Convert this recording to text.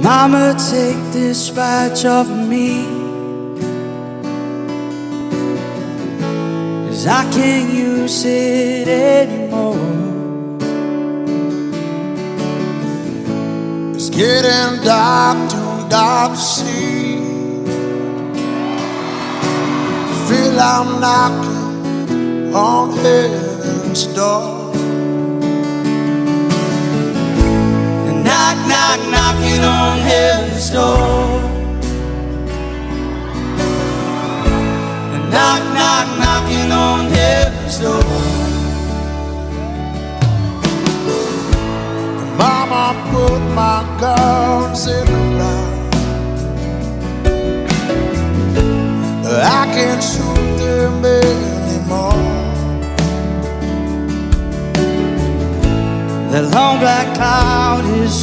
Mama, take this badge off of me, 'cause I can't use it anymore. It's getting dark, too dark to see. Feel I'm knocking on heaven's door. Knock, knock, knocking on heaven's door. Knock, knock, knocking on heaven's door. Mama put my guns in the ground. I can't shoot them anymore. The long black cloud is